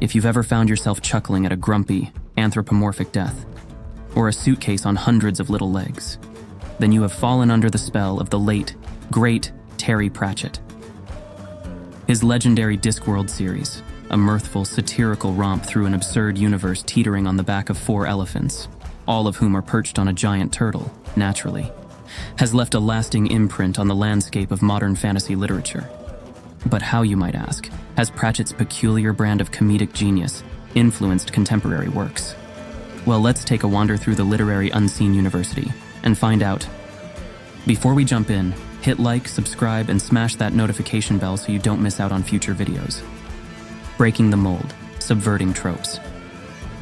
If you've ever found yourself chuckling at a grumpy, anthropomorphic death, or a suitcase on hundreds of little legs, then you have fallen under the spell of the late, great Terry Pratchett. His legendary Discworld series, a mirthful, satirical romp through an absurd universe teetering on the back of 4 elephants, all of whom are perched on a giant turtle, naturally, has left a lasting imprint on the landscape of modern fantasy literature. But how, you might ask, has Pratchett's peculiar brand of comedic genius influenced contemporary works? Well, let's take a wander through the literary unseen university and find out. Before we jump in, hit like, subscribe, and smash that notification bell so you don't miss out on future videos. Breaking the mold, subverting tropes.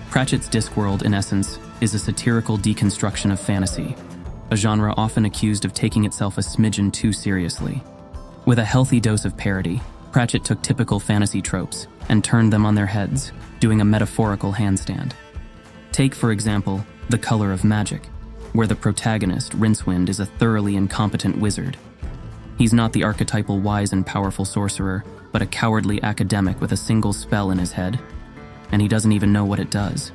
Pratchett's Discworld, in essence, is a satirical deconstruction of fantasy, a genre often accused of taking itself a smidgen too seriously. With a healthy dose of parody, Pratchett took typical fantasy tropes and turned them on their heads, doing a metaphorical handstand. Take, for example, The Color of Magic, where the protagonist, Rincewind, is a thoroughly incompetent wizard. He's not the archetypal wise and powerful sorcerer, but a cowardly academic with a single spell in his head, and he doesn't even know what it does.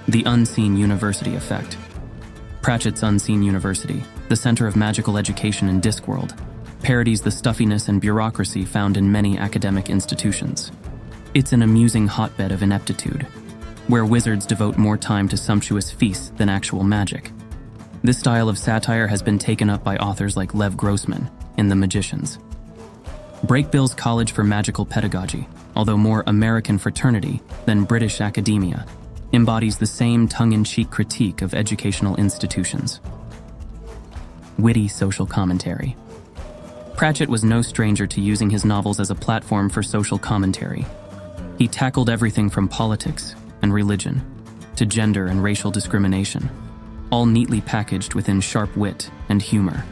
The Unseen University Effect. Pratchett's Unseen University, the center of magical education in Discworld, parodies the stuffiness and bureaucracy found in many academic institutions. It's an amusing hotbed of ineptitude, where wizards devote more time to sumptuous feasts than actual magic. This style of satire has been taken up by authors like Lev Grossman in The Magicians. Breakbill's College for Magical Pedagogy, although more American fraternity than British academia, embodies the same tongue-in-cheek critique of educational institutions. Witty social commentary. Pratchett was no stranger to using his novels as a platform for social commentary. He tackled everything from politics and religion to gender and racial discrimination, all neatly packaged within sharp wit and humor.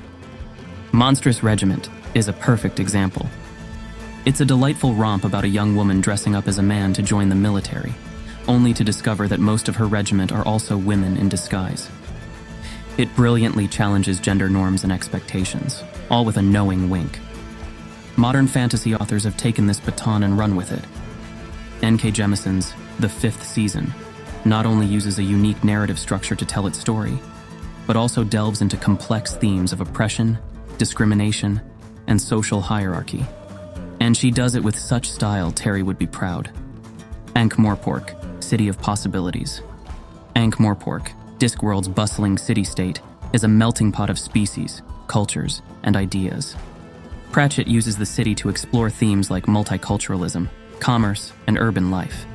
Monstrous Regiment is a perfect example. It's a delightful romp about a young woman dressing up as a man to join the military, only to discover that most of her regiment are also women in disguise. It brilliantly challenges gender norms and expectations, all with a knowing wink. Modern fantasy authors have taken this baton and run with it. N.K. Jemisin's The Fifth Season not only uses a unique narrative structure to tell its story, but also delves into complex themes of oppression, discrimination, and social hierarchy. And she does it with such style Terry would be proud. Ankh-Morpork, City of Possibilities. Ankh-Morpork, Discworld's bustling city-state, is a melting pot of species, cultures, and ideas. Pratchett uses the city to explore themes like multiculturalism, commerce, and urban life.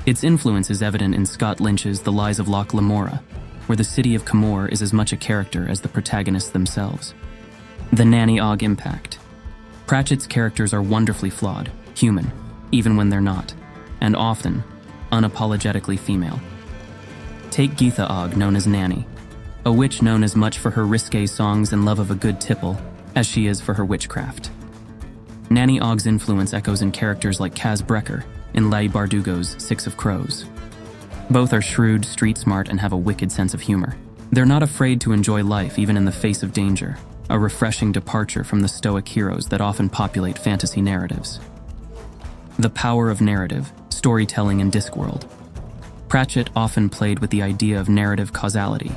Its influence is evident in Scott Lynch's The Lies of Loch Lamora, where the city of Camor is as much a character as the protagonists themselves. The Nanny Ogg Impact. Pratchett's characters are wonderfully flawed, human, even when they're not, and often unapologetically female. Take Geetha Ogg, known as Nanny, a witch known as much for her risque songs and love of a good tipple as she is for her witchcraft. Nanny Ogg's influence echoes in characters like Kaz Brecker in Leigh Bardugo's Six of Crows. Both are shrewd, street-smart, and have a wicked sense of humor. They're not afraid to enjoy life even in the face of danger, a refreshing departure from the stoic heroes that often populate fantasy narratives. The power of narrative, storytelling in Discworld. Pratchett often played with the idea of narrative causality,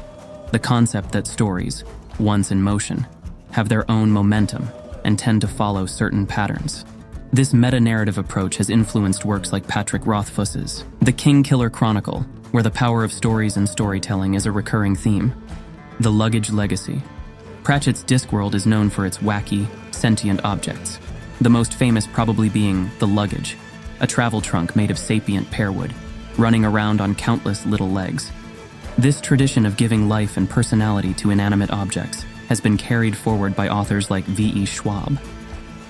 the concept that stories, once in motion, have their own momentum and tend to follow certain patterns. This meta-narrative approach has influenced works like Patrick Rothfuss's The Kingkiller Chronicle, where the power of stories and storytelling is a recurring theme. The Luggage Legacy. Pratchett's Discworld is known for its wacky, sentient objects, the most famous probably being the luggage, a travel trunk made of sapient pearwood, running around on countless little legs. This tradition of giving life and personality to inanimate objects has been carried forward by authors like V.E. Schwab.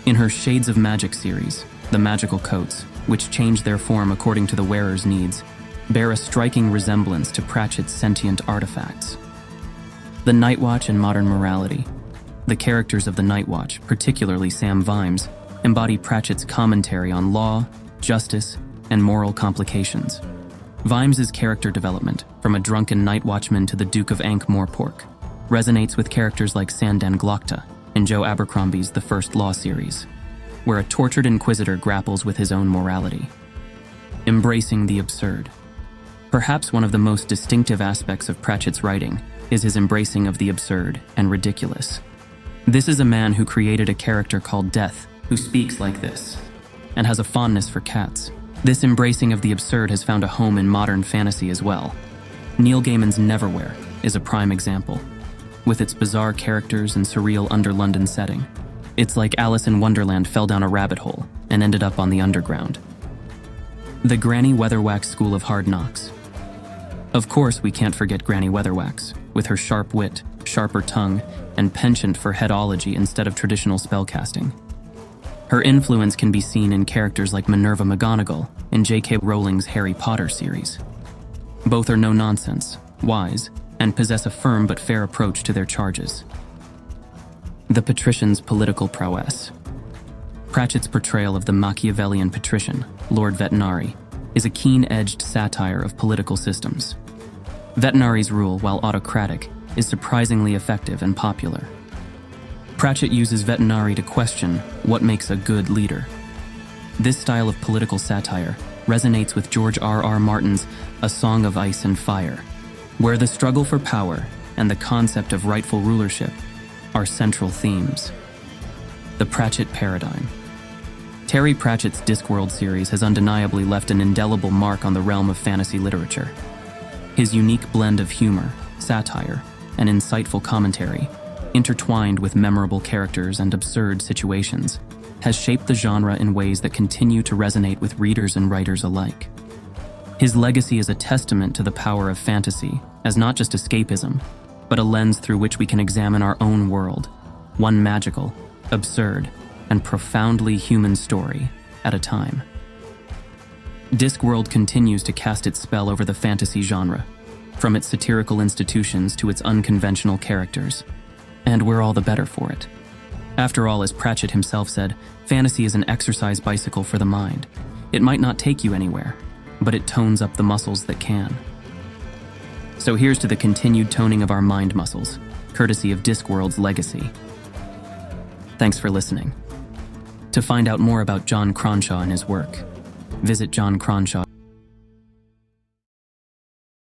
In her Shades of Magic series, the magical coats, which change their form according to the wearer's needs, bear a striking resemblance to Pratchett's sentient artifacts. The Night Watch and Modern Morality. The characters of the Night Watch, particularly Sam Vimes, embody Pratchett's commentary on law, justice, and moral complications. Vimes's character development, from a drunken night watchman to the Duke of Ankh-Morpork, resonates with characters like Sandan Glokta in Joe Abercrombie's The First Law series, where a tortured inquisitor grapples with his own morality. Embracing the absurd. Perhaps one of the most distinctive aspects of Pratchett's writing is his embracing of the absurd and ridiculous. This is a man who created a character called Death, who speaks like this, and has a fondness for cats. This embracing of the absurd has found a home in modern fantasy as well. Neil Gaiman's Neverwhere is a prime example. With its bizarre characters and surreal under-London setting, it's like Alice in Wonderland fell down a rabbit hole and ended up on the underground. The Granny Weatherwax School of Hard Knocks. Of course, we can't forget Granny Weatherwax, with her sharp wit, sharper tongue, and penchant for headology instead of traditional spellcasting. Her influence can be seen in characters like Minerva McGonagall in J.K. Rowling's Harry Potter series. Both are no-nonsense, wise, and possess a firm but fair approach to their charges. The patrician's political prowess. Pratchett's portrayal of the Machiavellian patrician, Lord Vetinari, is a keen-edged satire of political systems. Vetinari's rule, while autocratic, is surprisingly effective and popular. Pratchett uses Vetinari to question what makes a good leader. This style of political satire resonates with George R.R. Martin's A Song of Ice and Fire, where the struggle for power and the concept of rightful rulership are central themes. The Pratchett paradigm. Terry Pratchett's Discworld series has undeniably left an indelible mark on the realm of fantasy literature. His unique blend of humor, satire, and insightful commentary, intertwined with memorable characters and absurd situations, has shaped the genre in ways that continue to resonate with readers and writers alike. His legacy is a testament to the power of fantasy as not just escapism, but a lens through which we can examine our own world, one magical, absurd, and profoundly human story at a time. Discworld continues to cast its spell over the fantasy genre, from its satirical institutions to its unconventional characters, and we're all the better for it. After all, as Pratchett himself said, fantasy is an exercise bicycle for the mind. It might not take you anywhere, but it tones up the muscles that can. So here's to the continued toning of our mind muscles, courtesy of Discworld's legacy. Thanks for listening. To find out more about John Cronshaw and his work, visit John Cronshaw.